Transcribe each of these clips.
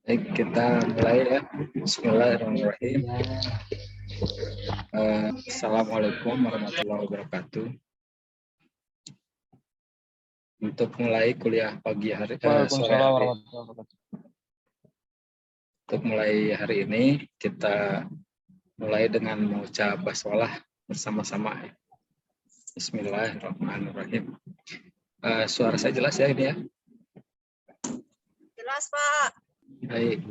Baik, kita mulai ya. Bismillahirrahmanirrahim. Assalamualaikum warahmatullahi wabarakatuh. Untuk mulai kuliah pagi hari, sore hari, untuk mulai hari ini kita mulai dengan mengucap basmalah bersama-sama. Bismillahirrahmanirrahim. Suara saya jelas ya ini ya? Jelas, Pak. Baik.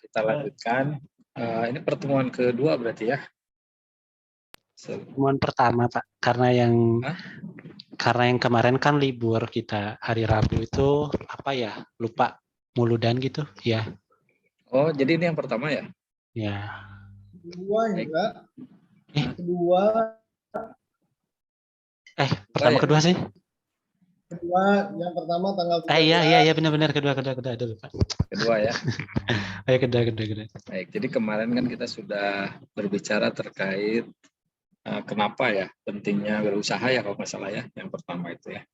Kita lanjutkan. Ini pertemuan kedua berarti ya? Pertemuan pertama, Pak. Karena yang kemarin kan libur kita hari Rabu itu apa ya? Lupa muludan gitu, ya. Oh, jadi ini yang pertama ya? Ya. Kedua enggak? Kedua. Kedua sih? Kedua, yang pertama tanggal 13. Iya benar-benar kedua dulu, Pak. Kedua ya. Ayo kedua. Baik, jadi kemarin kan kita sudah berbicara terkait kenapa ya pentingnya berusaha ya kalau nggak salah ya, yang pertama itu ya.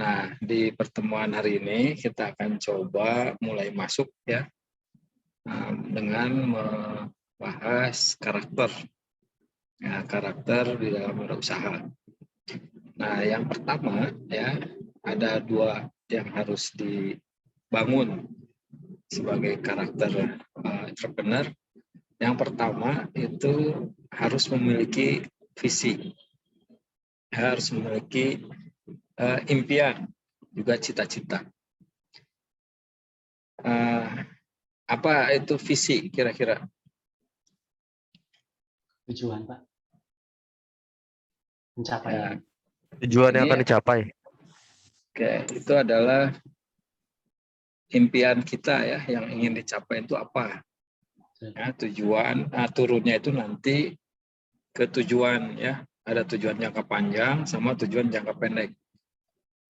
Nah, di pertemuan hari ini kita akan coba mulai masuk ya dengan membahas karakter di dalam berusaha. Nah, yang pertama ya ada dua yang harus dibangun sebagai karakter entrepreneur. Yang pertama itu harus memiliki visi, harus memiliki impian, juga cita-cita. Apa itu visi kira-kira? Tujuan, Pak. Pencapaian. Tujuan yang akan dicapai. Oke, itu adalah impian kita ya, yang ingin dicapai itu apa? Ya, tujuan, turunnya itu nanti ke tujuan ya, ada tujuan jangka panjang sama tujuan jangka pendek.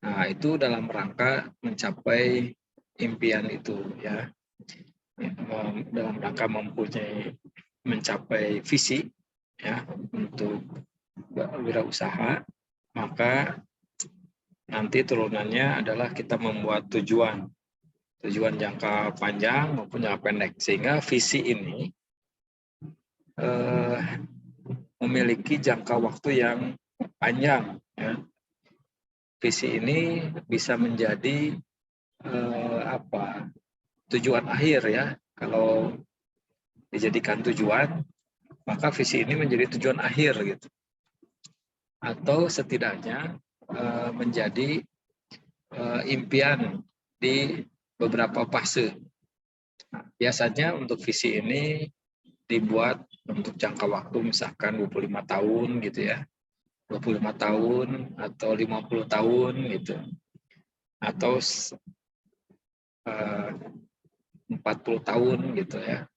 Nah, itu dalam rangka mencapai impian itu ya, dalam rangka mencapai visi ya untuk wirausaha, maka nanti turunannya adalah kita membuat tujuan jangka panjang maupun jangka pendek, sehingga visi ini memiliki jangka waktu yang panjang ya. Visi ini bisa menjadi tujuan akhir ya. Kalau dijadikan tujuan, maka visi ini menjadi tujuan akhir gitu, atau setidaknya menjadi impian di beberapa fase. Nah, biasanya untuk visi ini dibuat untuk jangka waktu misalkan 25 tahun gitu ya, 25 tahun atau 50 tahun gitu, atau 40 tahun gitu ya.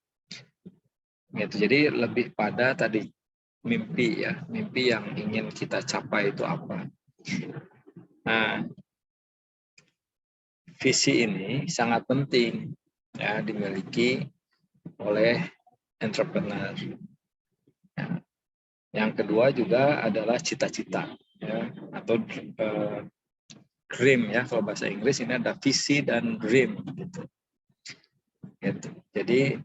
Gitu. Jadi lebih pada tadi mimpi ya, mimpi yang ingin kita capai itu apa. Nah, visi ini sangat penting ya dimiliki oleh entrepreneur. Ya. Yang kedua juga adalah cita-cita ya, atau dream ya, kalau bahasa Inggris ini ada visi dan dream gitu. Jadi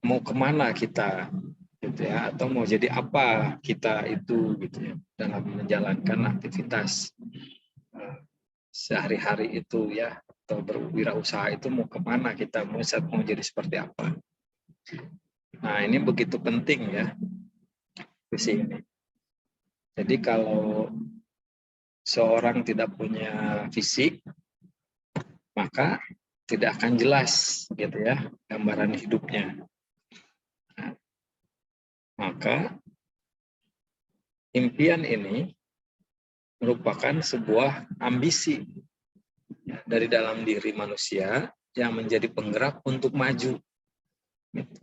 mau kemana kita gitu ya, atau mau jadi apa kita itu gitu ya dalam menjalankan aktivitas sehari-hari itu ya, atau berwirausaha itu mau kemana kita, mau jadi seperti apa. Nah, ini begitu penting ya visi ini. Jadi kalau seorang tidak punya visi, maka tidak akan jelas gitu ya gambaran hidupnya. Nah, maka impian ini merupakan sebuah ambisi ya, dari dalam diri manusia yang menjadi penggerak untuk maju. Gitu.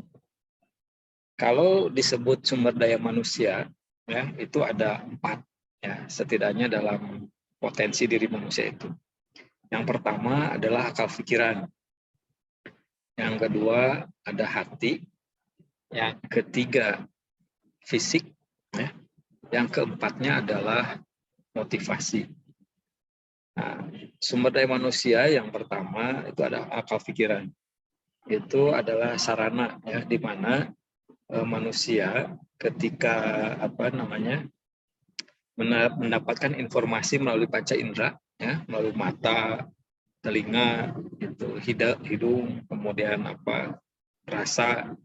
Kalau disebut sumber daya manusia, ya itu ada 4 ya, setidaknya dalam potensi diri manusia itu. Yang pertama adalah akal pikiran. Yang kedua ada hati. Yang ketiga fisik. Ya. Yang keempatnya adalah motivasi. Nah, sumber daya manusia yang pertama itu ada akal pikiran. Itu adalah sarana ya, di mana manusia ketika mendapatkan informasi melalui panca indera ya, melalui mata, telinga, itu hidung, kemudian rasa,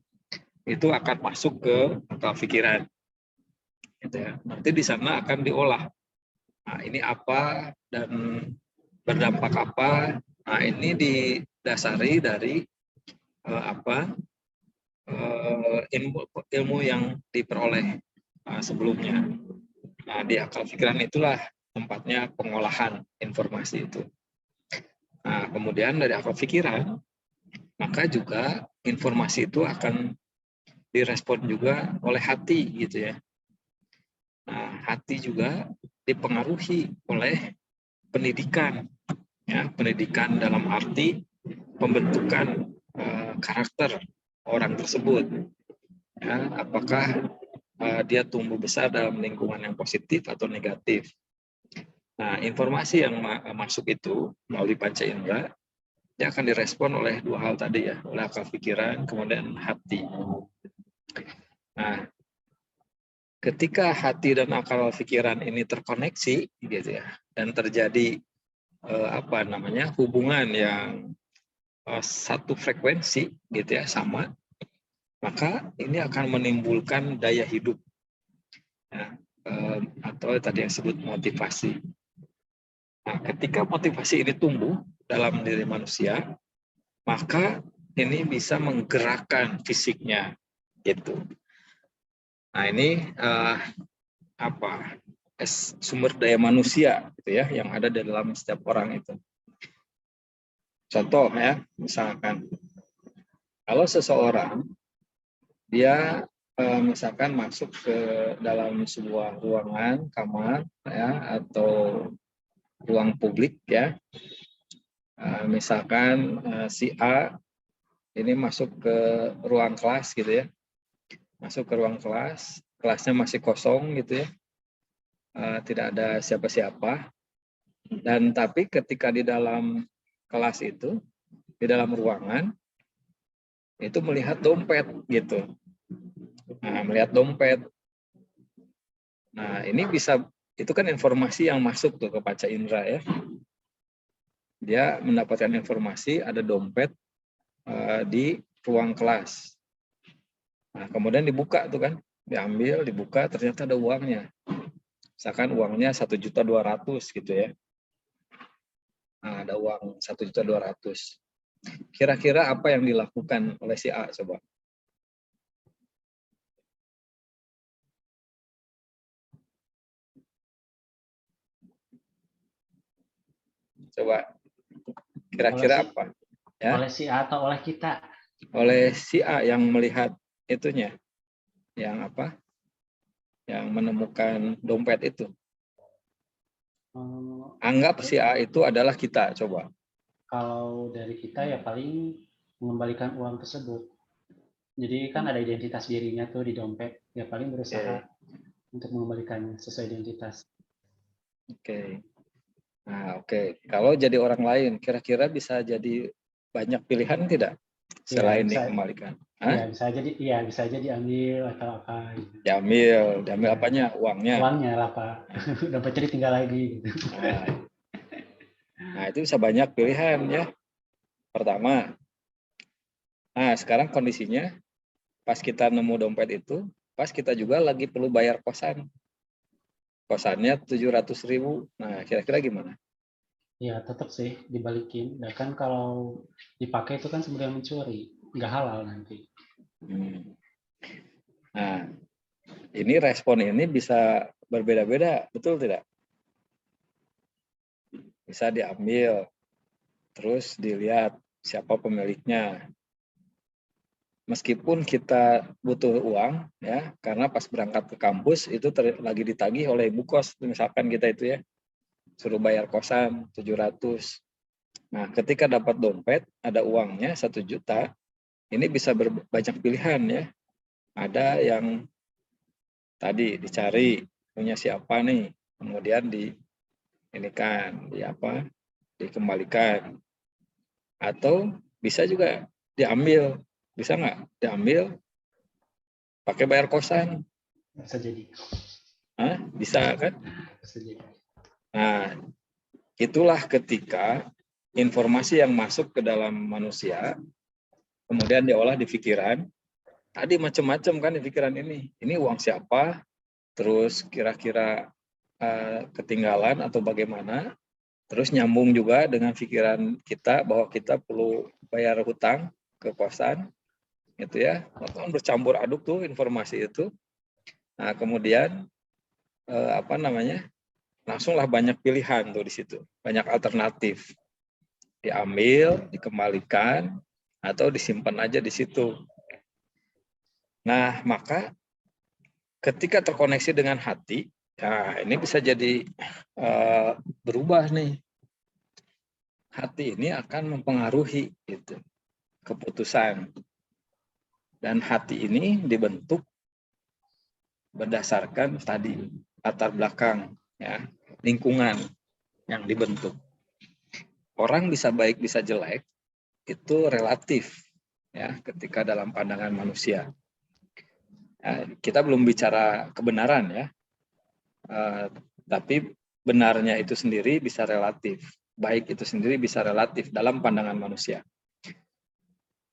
itu akan masuk ke akal pikiran. Gitu ya. Nanti di sana akan diolah. Nah, ini apa dan berdampak apa? Nah, ini didasari dari ilmu yang diperoleh sebelumnya. Nah, di akal pikiran itulah tempatnya pengolahan informasi itu. Nah, kemudian dari akal pikiran, maka juga informasi itu akan direspon juga oleh hati gitu ya. Nah, hati juga dipengaruhi oleh pendidikan, ya, pendidikan dalam arti pembentukan karakter orang tersebut. Ya, apakah dia tumbuh besar dalam lingkungan yang positif atau negatif. Nah, informasi yang masuk itu melalui panca indera, dia akan direspon oleh dua hal tadi ya, oleh akal pikiran, kemudian hati. Nah, ketika hati dan akal pikiran ini terkoneksi, gitu ya, dan terjadi hubungan yang satu frekuensi, gitu ya, sama, maka ini akan menimbulkan daya hidup, ya, atau tadi yang disebut motivasi. Nah, ketika motivasi ini tumbuh dalam diri manusia, maka ini bisa menggerakkan fisiknya, gitu. Nah, ini sumber daya manusia, gitu ya, yang ada di dalam setiap orang itu. Contoh ya, misalkan kalau seseorang dia misalkan masuk ke dalam sebuah ruangan, kamar ya, atau ruang publik ya, misalkan si A ini masuk ke ruang kelas gitu ya, masuk ke ruang kelas, kelasnya masih kosong gitu ya, tidak ada siapa-siapa, dan tapi ketika di dalam kelas itu, di dalam ruangan itu melihat dompet gitu. Nah, melihat dompet. Nah, ini bisa, itu kan informasi yang masuk tuh ke panca indera ya. Dia mendapatkan informasi ada dompet di ruang kelas. Nah, kemudian dibuka tuh kan, diambil, dibuka, ternyata ada uangnya. Misalkan uangnya 1.200.000 gitu ya. Nah, ada uang 1.200.000. Kira-kira apa yang dilakukan oleh si A coba? Coba kira-kira apa? Ya? Oleh si A atau oleh kita? Oleh si A yang melihat itunya, yang yang menemukan dompet itu. Anggap si A itu adalah kita, coba. Kalau dari kita ya paling mengembalikan uang tersebut. Jadi kan ada identitas dirinya tuh di dompet, ya paling berusaha untuk mengembalikan sesuai identitas. Oke. Nah, oke. Kalau jadi orang lain, kira-kira bisa jadi banyak pilihan tidak selain dikembalikan? Iya, bisa aja diambil atau apa. Gitu. Diambil apanya? Uangnya. Uangnya lah Pak. Dompetnya ditinggal lagi. Gitu. Nah, itu bisa banyak pilihan ya. Pertama, nah sekarang kondisinya pas kita nemu dompet itu, pas kita juga lagi perlu bayar kosan. Kosannya 700.000. Nah, kira-kira gimana? Ya, tetap sih dibalikin. Dan kan kalau dipakai itu kan sebenarnya mencuri, nggak halal nanti. Nah, ini respon ini bisa berbeda-beda, betul tidak? Bisa diambil, terus dilihat siapa pemiliknya. Meskipun kita butuh uang, ya, karena pas berangkat ke kampus itu lagi ditagih oleh ibu kos, misalkan kita itu ya, suruh bayar kosan 700. Nah, ketika dapat dompet, ada uangnya 1 juta, ini bisa banyak pilihan ya. Ada yang tadi dicari punya siapa nih, kemudian dikembalikan. Atau bisa juga diambil. Bisa nggak? Diambil pakai bayar kosan. Bisa jadi. Hah? Bisa kan? Bisa jadi. Nah, itulah ketika informasi yang masuk ke dalam manusia, kemudian diolah di pikiran. Tadi macam-macam kan di pikiran ini. Ini uang siapa? Terus kira-kira ketinggalan atau bagaimana? Terus nyambung juga dengan pikiran kita bahwa kita perlu bayar hutang ke kosan, gitu ya. Bercampur aduk tuh informasi itu. Nah, kemudian langsunglah banyak pilihan tuh di situ, banyak alternatif. Diambil, dikembalikan, atau disimpan aja di situ. Nah, maka ketika terkoneksi dengan hati, nah ini bisa jadi berubah nih. Hati ini akan mempengaruhi gitu, keputusan. Dan hati ini dibentuk berdasarkan tadi latar belakang, ya, lingkungan yang dibentuk. Orang bisa baik bisa jelek itu relatif, ya, ketika dalam pandangan manusia. Ya, kita belum bicara kebenaran ya, tapi benarnya itu sendiri bisa relatif. Baik itu sendiri bisa relatif dalam pandangan manusia.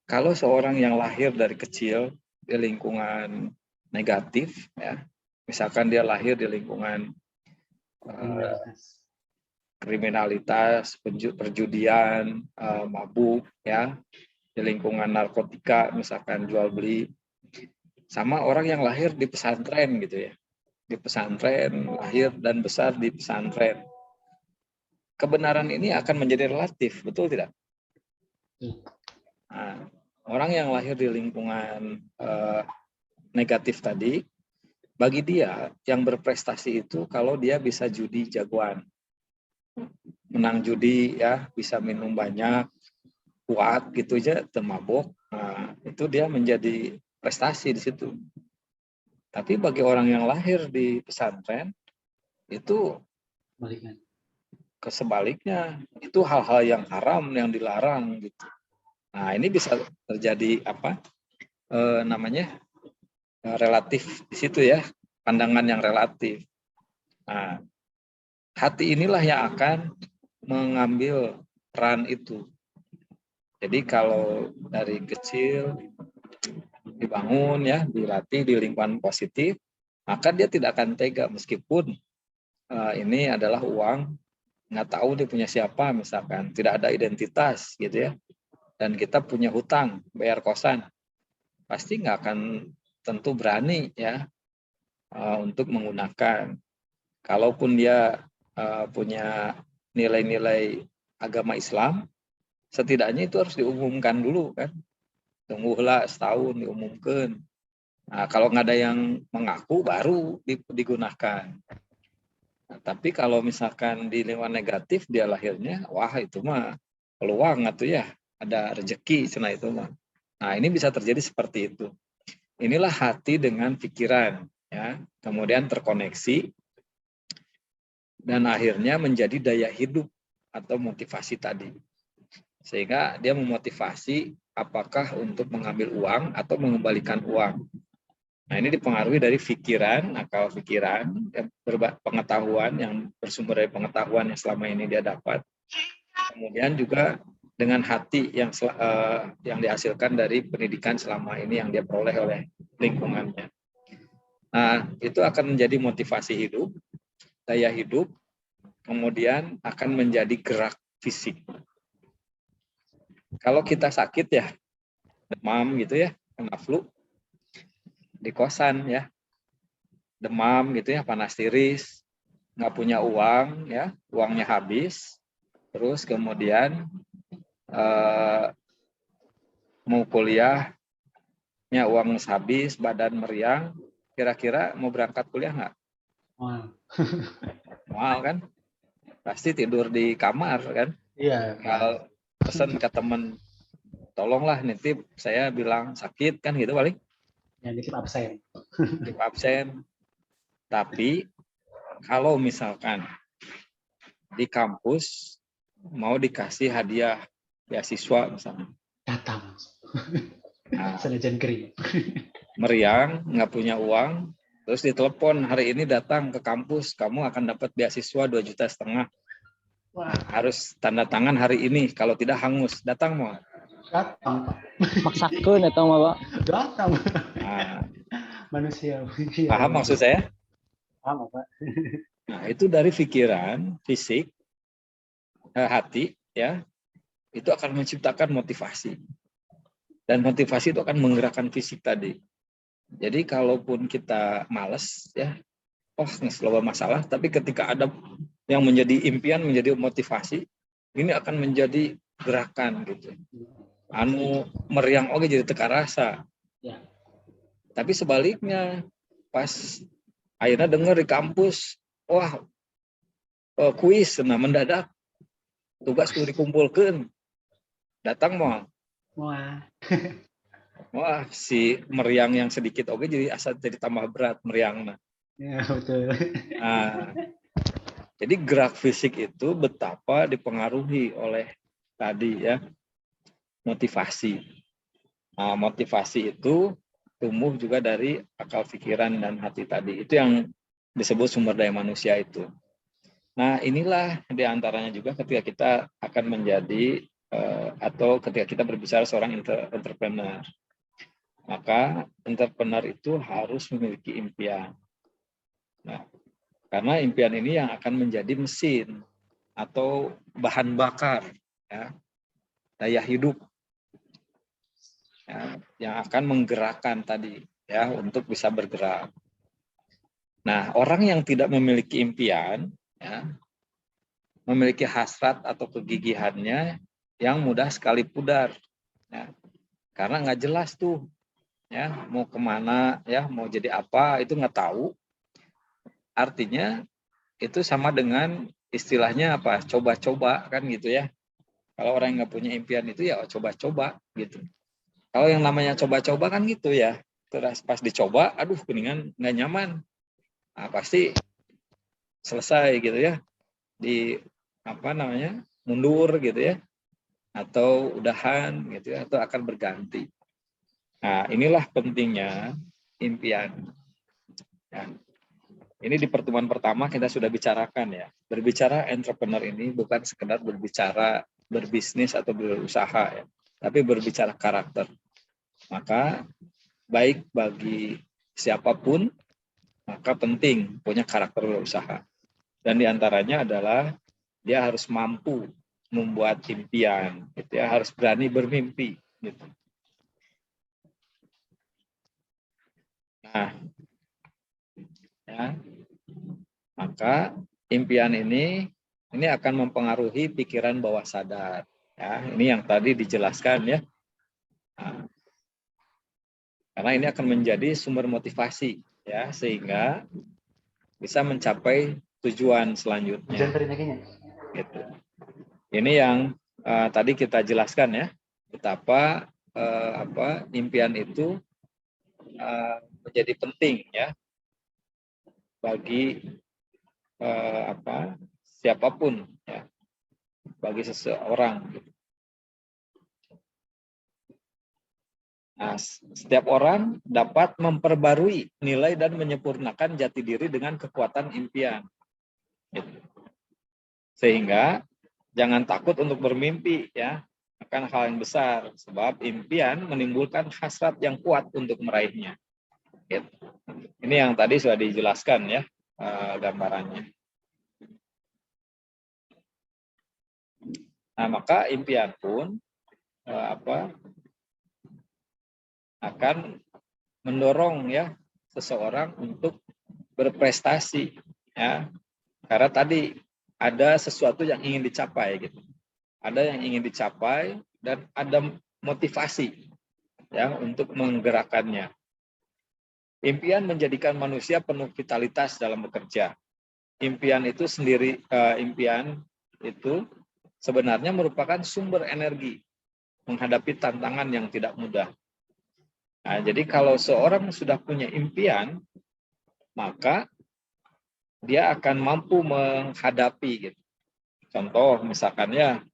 Kalau seorang yang lahir dari kecil di lingkungan negatif, ya, misalkan dia lahir di lingkungan kriminalitas, perjudian, mabuk, ya, di lingkungan narkotika, misalkan jual beli, sama orang yang lahir di pesantren gitu ya, di pesantren, lahir dan besar di pesantren. Kebenaran ini akan menjadi relatif, betul tidak? Nah, orang yang lahir di lingkungan negatif tadi, bagi dia yang berprestasi itu kalau dia bisa judi jagoan, menang judi ya, bisa minum banyak, kuat gitu aja, termabok, nah, itu dia menjadi prestasi di situ. Tapi bagi orang yang lahir di pesantren itu kesebaliknya, itu hal-hal yang haram, yang dilarang gitu. Nah, ini bisa terjadi relatif di situ ya, pandangan yang relatif. Nah, hati inilah yang akan mengambil peran itu. Jadi kalau dari kecil dibangun ya, dilatih di lingkungan positif, maka dia tidak akan tega meskipun ini adalah uang, nggak tahu dia punya siapa, misalkan tidak ada identitas gitu ya, dan kita punya hutang bayar kosan, pasti nggak akan tentu berani ya untuk menggunakan. Kalaupun dia punya nilai-nilai agama Islam, setidaknya itu harus diumumkan dulu kan, tunggulah setahun diumumkan. Nah, kalau nggak ada yang mengaku baru digunakan. Nah, tapi kalau misalkan di lingkungan negatif dia lahirnya, wah itu mah peluang atau ya ada rezeki cina itu mah. Nah, ini bisa terjadi seperti itu. Inilah hati dengan pikiran ya, kemudian terkoneksi dan akhirnya menjadi daya hidup atau motivasi tadi. Sehingga dia memotivasi apakah untuk mengambil uang atau mengembalikan uang. Nah, ini dipengaruhi dari pikiran, akal pikiran, pengetahuan yang bersumber dari pengetahuan yang selama ini dia dapat. Kemudian juga dengan hati yang dihasilkan dari pendidikan selama ini yang dia peroleh oleh lingkungannya. Nah, itu akan menjadi motivasi hidup, daya hidup, kemudian akan menjadi gerak fisik. Kalau kita sakit ya, demam gitu ya, kena flu, di kosan ya, demam gitu ya, panas tiris, nggak punya uang ya, uangnya habis, terus kemudian mau kuliahnya uang habis, badan meriang, kira-kira mau berangkat kuliah nggak? Mau kan? Pasti tidur di kamar kan? Iya. Kalau pesan ke teman, tolonglah nitip, saya bilang sakit kan gitu paling. Ya, nitip absen. Nitip absen. Tapi kalau misalkan di kampus mau dikasih hadiah beasiswa misalnya. Datang. Nah, Senajan kering. meriang, nggak punya uang, terus ditelepon hari ini datang ke kampus, kamu akan dapat beasiswa 2,5 juta. Wah, Harus tanda tangan hari ini, kalau tidak hangus. Datang mau? datang, Pak. Maksakeun eta mah, Pak. Datang. Nah, Manusia. paham maksud saya? Paham, Pak. Nah, itu dari pikiran, fisik, hati, ya, itu akan menciptakan motivasi. Dan motivasi itu akan menggerakkan fisik tadi. Jadi kalaupun kita malas, ya, nggak masalah, tapi ketika ada yang menjadi impian, menjadi motivasi, ini akan menjadi gerakan gitu. Anu meriang oke jadi teka rasa. Ya. Tapi sebaliknya, pas akhirnya dengar di kampus, wah, kuis, nah mendadak, tugas kudu dikumpulkan, datang mau. Wah, si meriang yang sedikit oke jadi asal jadi tambah berat meriang. Ya, betul. Nah, jadi gerak fisik itu betapa dipengaruhi oleh tadi ya motivasi. Nah, motivasi itu tumbuh juga dari akal pikiran dan hati tadi. Itu yang disebut sumber daya manusia itu. Nah, inilah diantaranya juga ketika kita akan menjadi atau ketika kita berbicara seorang entrepreneur. Maka entrepreneur itu harus memiliki impian. Nah, karena impian ini yang akan menjadi mesin atau bahan bakar, ya, daya hidup, ya, yang akan menggerakkan tadi, ya, untuk bisa bergerak. Nah, orang yang tidak memiliki impian, ya, memiliki hasrat atau kegigihannya yang mudah sekali pudar, ya, karena nggak jelas tuh, ya, mau kemana, ya, mau jadi apa itu nggak tahu. Artinya itu sama dengan istilahnya apa? Coba-coba kan gitu ya. Kalau orang yang nggak punya impian itu ya coba-coba gitu. Kalau yang namanya coba-coba kan gitu ya. Terus pas dicoba, aduh kuningan nggak nyaman. Nah, pasti selesai gitu ya. Di apa namanya? Mundur gitu ya. Atau udahan gitu ya, atau akan berganti. Nah, inilah pentingnya impian. Ya. Ini di pertemuan pertama kita sudah bicarakan ya. Berbicara entrepreneur ini bukan sekedar berbicara berbisnis atau berusaha ya, tapi berbicara karakter. Maka baik bagi siapapun, maka penting punya karakter berusaha. Dan diantaranya adalah dia harus mampu membuat impian, gitu ya, harus berani bermimpi. Gitu. Nah, ya, maka impian ini akan mempengaruhi pikiran bawah sadar. Ya, ini yang tadi dijelaskan ya. Nah, karena ini akan menjadi sumber motivasi ya, sehingga bisa mencapai tujuan selanjutnya. Gitu. Ini yang tadi kita jelaskan ya, betapa impian itu menjadi penting ya bagi siapapun ya, bagi seseorang. Nah, setiap orang dapat memperbarui nilai dan menyempurnakan jati diri dengan kekuatan impian. Gitu. Sehingga jangan takut untuk bermimpi ya akan hal yang besar, sebab impian menimbulkan hasrat yang kuat untuk meraihnya. Gitu. Ini yang tadi sudah dijelaskan ya gambarannya. Nah, maka impian pun akan mendorong ya seseorang untuk berprestasi ya. Karena tadi ada sesuatu yang ingin dicapai gitu. Ada yang ingin dicapai dan ada motivasi ya untuk menggerakkannya. Impian menjadikan manusia penuh vitalitas dalam bekerja. Impian itu sendiri, impian itu sebenarnya merupakan sumber energi menghadapi tantangan yang tidak mudah. Nah, jadi kalau seorang sudah punya impian, maka dia akan mampu menghadapi gitu. Contoh misalkan ya,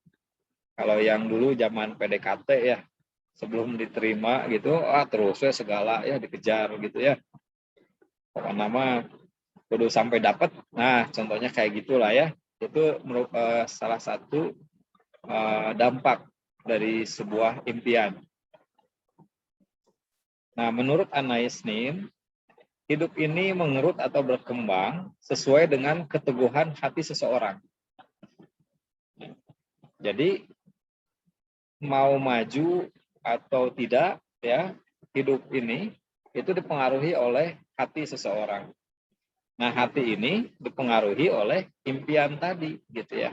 kalau yang dulu zaman PDKT ya, sebelum diterima gitu, terus ya segala ya dikejar gitu ya. Pokoknya mah kudu sampai dapat. Nah, contohnya kayak gitulah ya. Itu salah satu dampak dari sebuah impian. Nah, menurut Anais Nin, hidup ini mengerut atau berkembang sesuai dengan keteguhan hati seseorang. Jadi mau maju atau tidak ya, hidup ini itu dipengaruhi oleh hati seseorang. Nah, hati ini dipengaruhi oleh impian tadi gitu ya.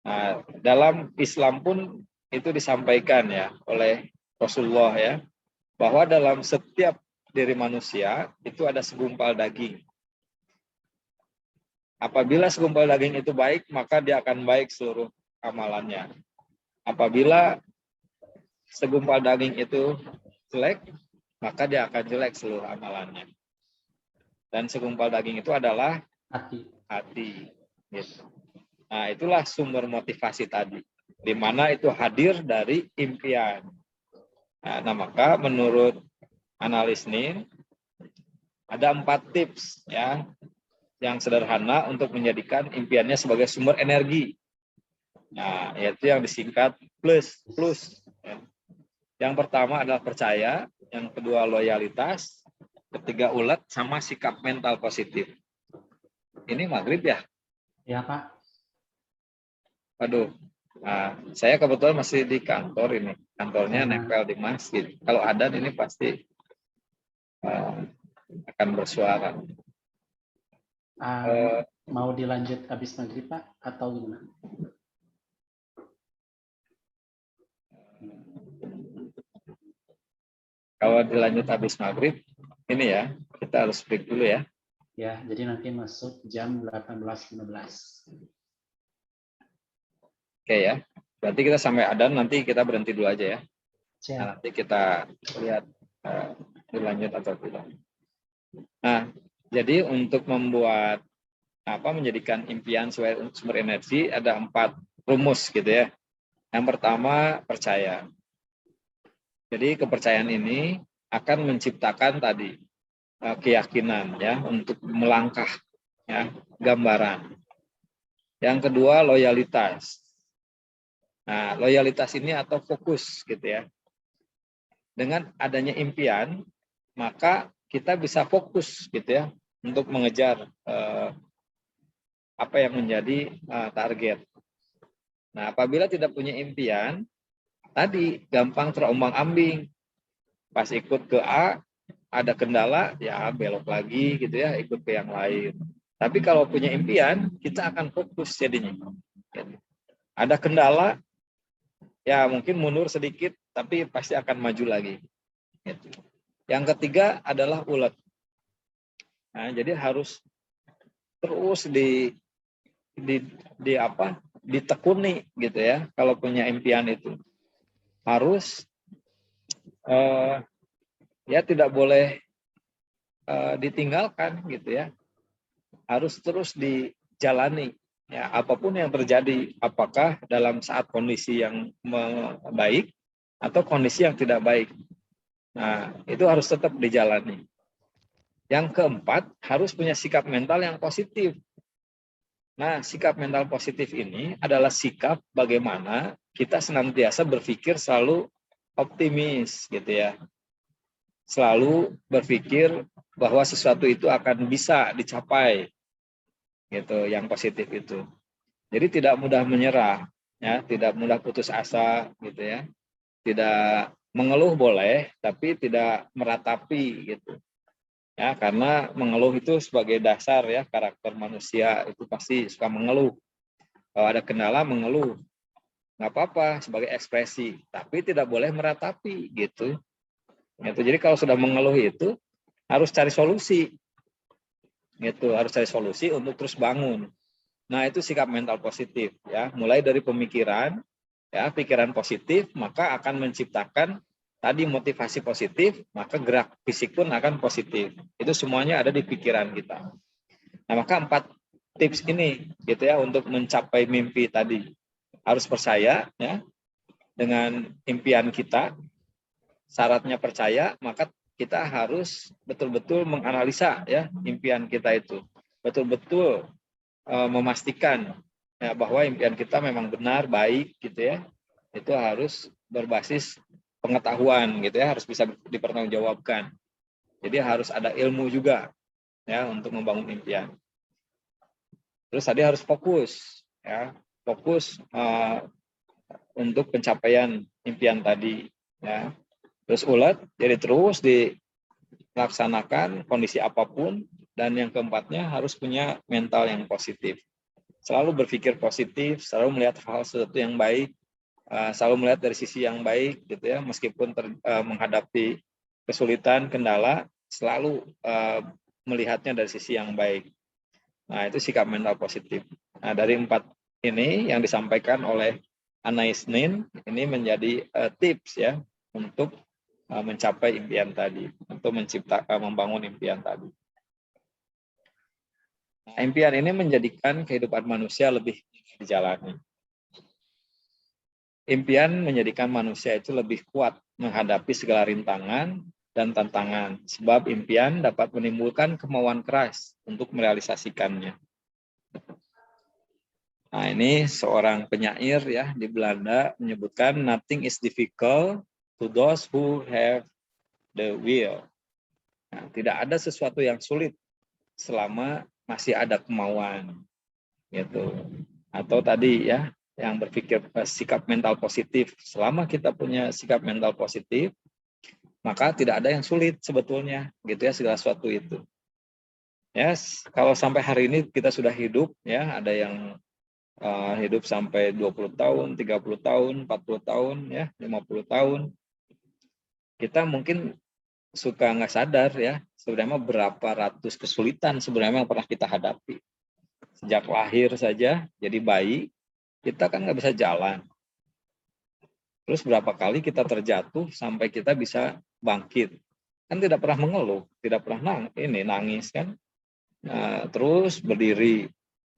Nah, dalam Islam pun itu disampaikan ya oleh Rasulullah ya, bahwa dalam setiap diri manusia itu ada segumpal daging. Apabila segumpal daging itu baik, maka dia akan baik seluruh amalannya. Apabila segumpal daging itu jelek, maka dia akan jelek seluruh amalannya. Dan segumpal daging itu adalah hati. Gitu. Nah, itulah sumber motivasi tadi, di mana itu hadir dari impian. Nah, maka menurut analis Nin, ada 4 tips ya, yang sederhana untuk menjadikan impiannya sebagai sumber energi. Nah, yaitu yang disingkat plus. Yang pertama adalah percaya, yang kedua loyalitas, ketiga ulet, sama sikap mental positif. Ini maghrib ya? Ya, Pak. Waduh, nah, saya kebetulan masih di kantor ini. Kantornya nempel di masjid. Kalau adzan ini pasti akan bersuara. Mau dilanjut habis maghrib, Pak, atau gimana? Kalau dilanjut habis maghrib, ini ya, kita harus break dulu ya. Ya, jadi nanti masuk jam 18.15. Oke ya, berarti kita sampai adzan, nanti kita berhenti dulu aja ya. Nah, nanti kita lihat dilanjut atau tidak. Nah, jadi untuk membuat menjadikan impian sebagai sumber energi ada 4 rumus gitu ya. Yang pertama percaya. Jadi kepercayaan ini akan menciptakan tadi keyakinan ya untuk melangkah ya, gambaran. Yang kedua loyalitas. Nah, loyalitas ini atau fokus gitu ya. Dengan adanya impian, maka kita bisa fokus gitu ya untuk mengejar apa yang menjadi target. Nah, apabila tidak punya impian, tadi gampang terombang-ambing. Pas ikut ke A, ada kendala, ya belok lagi gitu ya, ikut ke yang lain. Tapi kalau punya impian, kita akan fokus jadinya. Ada kendala, ya mungkin mundur sedikit, tapi pasti akan maju lagi. Yang ketiga adalah ulet. Nah, jadi harus terus ditekuni gitu ya. Kalau punya impian itu harus ya tidak boleh ditinggalkan gitu ya. Harus terus dijalani ya, apapun yang terjadi, apakah dalam saat kondisi yang baik atau kondisi yang tidak baik. Nah, itu harus tetap dijalani. Yang keempat, harus punya sikap mental yang positif. Nah, sikap mental positif ini adalah sikap bagaimana kita senantiasa berpikir selalu optimis gitu ya. Selalu berpikir bahwa sesuatu itu akan bisa dicapai gitu, yang positif itu. Jadi tidak mudah menyerah ya, tidak mudah putus asa gitu ya. Tidak mengeluh boleh, tapi tidak meratapi gitu. Ya, karena mengeluh itu sebagai dasar ya, karakter manusia itu pasti suka mengeluh. Kalau ada kendala mengeluh, nggak apa-apa sebagai ekspresi, tapi tidak boleh meratapi gitu. Jadi kalau sudah mengeluh itu harus cari solusi, gitu. Harus cari solusi untuk terus bangun. Nah, itu sikap mental positif ya, mulai dari pemikiran ya, pikiran positif maka akan menciptakan tadi motivasi positif, maka gerak fisik pun akan positif. Itu semuanya ada di pikiran kita. Nah, maka 4 tips ini gitu ya untuk mencapai mimpi tadi. Harus percaya ya dengan impian kita. Syaratnya percaya, maka kita harus betul-betul menganalisa ya impian kita itu. Betul-betul memastikan ya, bahwa impian kita memang benar, baik gitu ya. Itu harus berbasis pengetahuan gitu ya, harus bisa dipertanggungjawabkan. Jadi harus ada ilmu juga ya untuk membangun impian. Terus tadi harus fokus ya, fokus untuk pencapaian impian tadi ya. Terus ulet, jadi terus dilaksanakan kondisi apapun. Dan yang keempatnya harus punya mental yang positif. Selalu berpikir positif, selalu melihat hal sesuatu yang baik, selalu melihat dari sisi yang baik gitu ya, meskipun menghadapi kesulitan, kendala, selalu melihatnya dari sisi yang baik. Nah, itu sikap mental positif. Nah, dari 4 ini yang disampaikan oleh Anais Nin, ini menjadi tips ya untuk mencapai impian tadi, untuk membangun impian tadi. Nah, impian ini menjadikan kehidupan manusia lebih dijalani. Impian menjadikan manusia itu lebih kuat menghadapi segala rintangan dan tantangan, sebab impian dapat menimbulkan kemauan keras untuk merealisasikannya. Nah, ini seorang penyair ya di Belanda menyebutkan nothing is difficult to those who have the will. Nah, tidak ada sesuatu yang sulit selama masih ada kemauan, gitu. Atau tadi ya, yang berpikir sikap mental positif. Selama kita punya sikap mental positif, maka tidak ada yang sulit sebetulnya, gitu ya, segala sesuatu itu. Ya, kalau sampai hari ini kita sudah hidup, ya, ada yang hidup sampai 20 tahun, 30 tahun, 40 tahun, ya, 50 tahun. Kita mungkin suka nggak sadar ya, sebenarnya berapa ratus kesulitan sebenarnya yang pernah kita hadapi. Sejak lahir saja, jadi bayi, kita kan nggak bisa jalan. Terus berapa kali kita terjatuh sampai kita bisa bangkit. Kan tidak pernah mengeluh, tidak pernah nangis kan. Nah, terus berdiri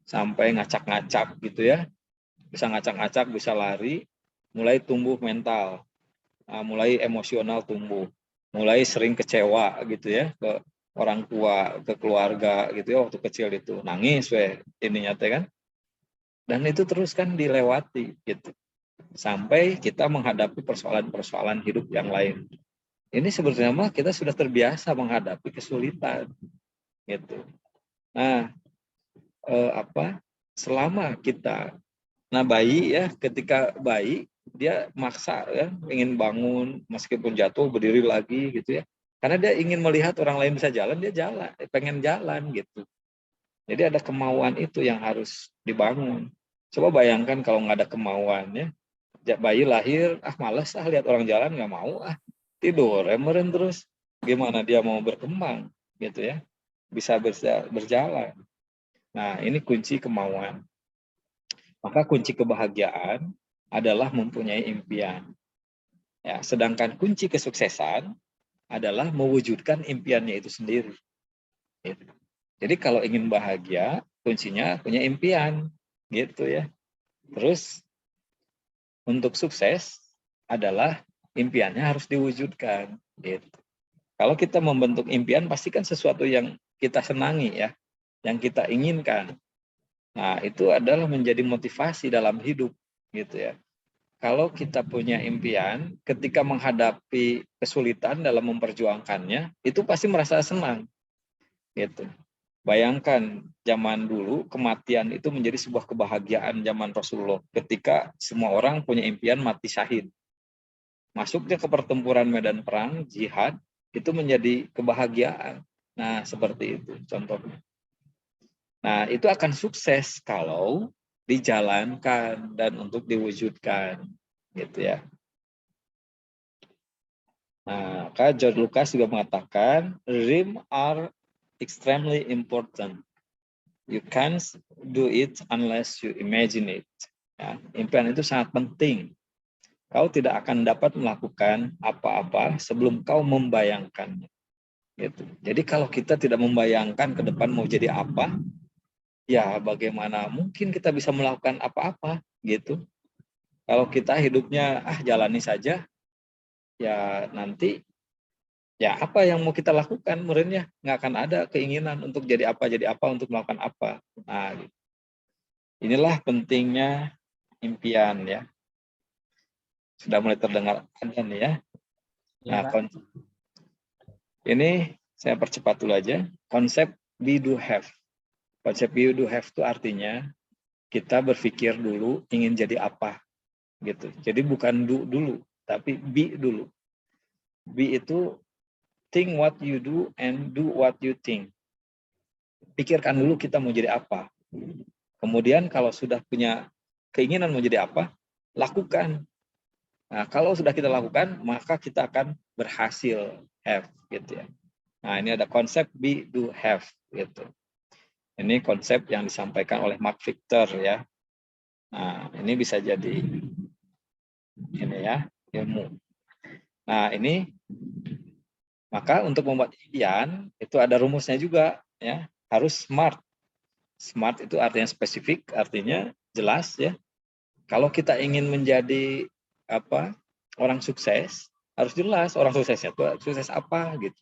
sampai ngacak-ngacak gitu ya. Bisa ngacak-ngacak, bisa lari, mulai tumbuh mental, mulai emosional tumbuh. Mulai sering kecewa gitu ya ke orang tua, ke keluarga gitu ya, waktu kecil itu nangis ininya teh kan. Dan itu terus kan dilewati gitu. Sampai kita menghadapi persoalan-persoalan hidup yang lain. Ini sebenarnya kita sudah terbiasa menghadapi kesulitan gitu. Nah, selama kita bayi ya, ketika bayi dia maksa ya, ingin bangun meskipun jatuh berdiri lagi gitu ya, karena dia ingin melihat orang lain bisa jalan, dia jalan, pengen jalan gitu. Jadi ada kemauan itu yang harus dibangun. Coba bayangkan kalau nggak ada kemauan ya, bayi lahir malas lihat orang jalan, nggak mau tidur meren terus, gimana dia mau berkembang gitu ya, bisa berjalan. Nah, ini kunci kemauan. Maka kunci kebahagiaan adalah mempunyai impian. Ya, sedangkan kunci kesuksesan adalah mewujudkan impiannya itu sendiri. Gitu. Jadi kalau ingin bahagia, kuncinya punya impian, gitu ya. Terus untuk sukses adalah impiannya harus diwujudkan. Gitu. Kalau kita membentuk impian, pastikan sesuatu yang kita senangi ya, yang kita inginkan. Nah, itu adalah menjadi motivasi dalam hidup, gitu ya. Kalau kita punya impian, ketika menghadapi kesulitan dalam memperjuangkannya, itu pasti merasa senang, gitu. Bayangkan zaman dulu kematian itu menjadi sebuah kebahagiaan zaman Rasulullah, ketika semua orang punya impian mati syahid. Masuknya ke pertempuran medan perang, jihad, itu menjadi kebahagiaan. Nah, seperti itu contohnya. Nah, itu akan sukses kalau dijalankan dan untuk diwujudkan, gitu ya. Nah, George Lucas juga mengatakan, dreams are extremely important. You can't do it unless you imagine it. Ya, impian itu sangat penting. Kau tidak akan dapat melakukan apa-apa sebelum kau membayangkannya. Gitu. Jadi kalau kita tidak membayangkan ke depan mau jadi apa, ya bagaimana mungkin kita bisa melakukan apa-apa gitu. Kalau kita hidupnya jalani saja, ya nanti ya apa yang mau kita lakukan meureunnya nggak akan ada keinginan untuk jadi apa untuk melakukan apa. Nah, gitu. Inilah pentingnya impian ya. Sudah mulai terdengar ada nih ya. Ya, Nah, Pak. ini saya percepat dulu aja. Konsep be do have. Konsep be do have itu artinya kita berpikir dulu ingin jadi apa gitu. Jadi bukan do dulu, tapi be dulu. Be itu think what you do and do what you think. Pikirkan dulu kita mau jadi apa. Kemudian kalau sudah punya keinginan mau jadi apa, lakukan. Nah, kalau sudah kita lakukan, maka kita akan berhasil have gitu ya. Nah, ini ada konsep be do have gitu. Ini konsep yang disampaikan oleh Mark Victor ya. Nah, ini bisa jadi ini ya, ilmu. Nah, ini maka untuk membuat impian itu ada rumusnya juga ya, harus smart. Smart itu artinya spesifik, artinya jelas ya. Kalau kita ingin menjadi orang sukses, harus jelas orang suksesnya itu sukses apa gitu.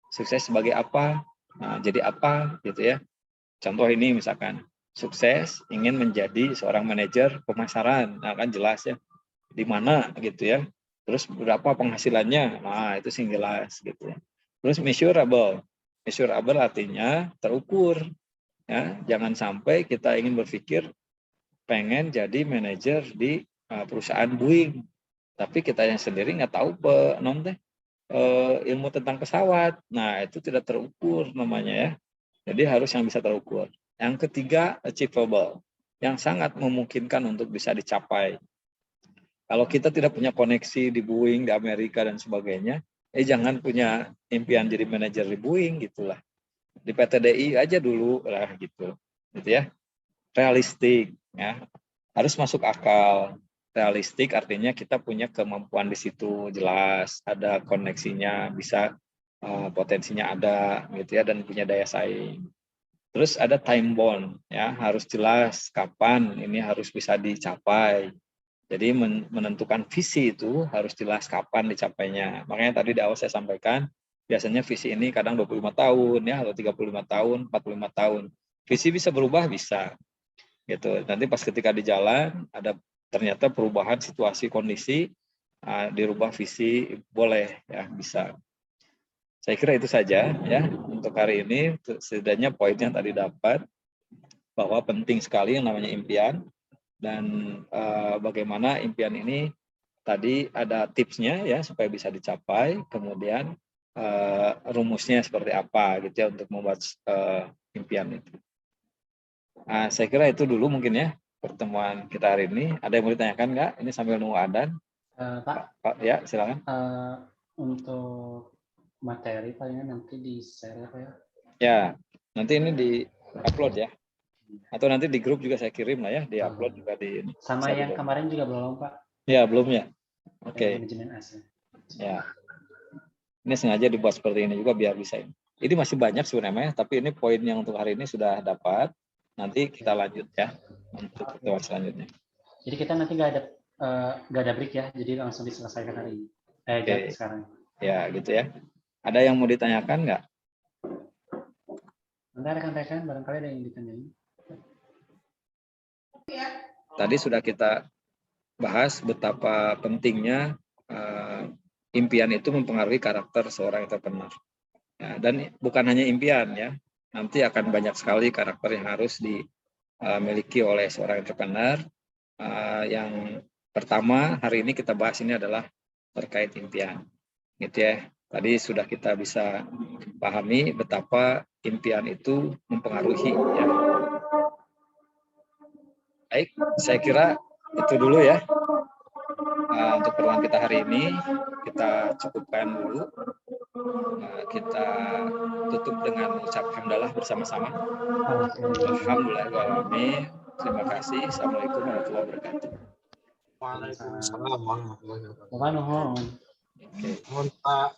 Sukses sebagai apa? Nah, jadi apa gitu ya. Contoh ini misalkan sukses ingin menjadi seorang manajer pemasaran. Nah, kan jelas ya. Di mana gitu ya. Terus berapa penghasilannya? Nah, itu sih jelas gitu ya. Terus measurable. Measurable artinya terukur. Ya, jangan sampai kita ingin berpikir pengen jadi manajer di perusahaan Boeing, tapi kita yang sendiri nggak tahu ilmu tentang pesawat. Nah, itu tidak terukur namanya ya. Jadi harus yang bisa terukur. Yang ketiga, achievable, yang sangat memungkinkan untuk bisa dicapai. Kalau kita tidak punya koneksi di Boeing, di Amerika dan sebagainya, jangan punya impian jadi manajer di Boeing gitulah. Di PTDI aja dulu lah gitu ya. Realistik ya, harus masuk akal. Realistik artinya kita punya kemampuan di situ jelas, ada koneksinya, bisa potensinya ada gitu ya, dan punya daya saing. Terus ada time bound ya, harus jelas kapan ini harus bisa dicapai. Jadi menentukan visi itu harus jelas kapan dicapainya. Makanya tadi di awal saya sampaikan, biasanya visi ini kadang 25 tahun ya, atau 35 tahun, 45 tahun. Visi bisa berubah, bisa. Gitu. Nanti pas ketika di jalan, ada ternyata perubahan situasi, kondisi, dirubah visi, boleh ya, bisa. Saya kira itu saja ya untuk hari ini. Setidaknya poinnya tadi dapat, bahwa penting sekali yang namanya impian, dan bagaimana impian ini tadi ada tipsnya ya supaya bisa dicapai, kemudian rumusnya seperti apa gitu ya untuk membuat impian itu. Saya kira itu dulu mungkin ya pertemuan kita hari ini. Ada yang mau ditanyakan nggak? Ini sambil nunggu adzan. Pak, ya silakan. Untuk materi palingnya nanti di share ya. Ya, nanti ini di upload ya. Atau nanti di grup juga saya kirim lah ya, di upload juga di. Sama yang kemarin juga belum Pak? Ya belum ya. Oke. Manajemen aset. Ya. Ini sengaja dibuat seperti ini juga biar bisa ini. Ini masih banyak sebenarnya, tapi ini poin yang untuk hari ini sudah dapat. Nanti kita lanjut ya untuk pertemuan selanjutnya. Jadi kita nanti nggak ada break ya, jadi langsung diselesaikan hari ini. Sekarang. Ya gitu ya. Ada yang mau ditanyakan nggak? Nanti rekan-rekan barangkali ada yang ditanyain. Tadi sudah kita bahas betapa pentingnya impian itu mempengaruhi karakter seorang entrepreneur. Ya, dan bukan hanya impian ya, nanti akan banyak sekali karakter yang harus dimiliki oleh seorang entrepreneur. Yang pertama hari ini kita bahas ini adalah terkait impian, gitu ya. Tadi sudah kita bisa pahami betapa impian itu mempengaruhi ya. Baik, saya kira itu dulu ya. Untuk pertemuan kita hari ini, kita cukupkan dulu. Kita tutup dengan mengucap hamdalah bersama-sama. Alhamdulillahirrahmanirrahim. Terima kasih. Assalamualaikum warahmatullahi wabarakatuh. Waalaikumsalam warahmatullahi wabarakatuh. Mohon. Mohon Pak.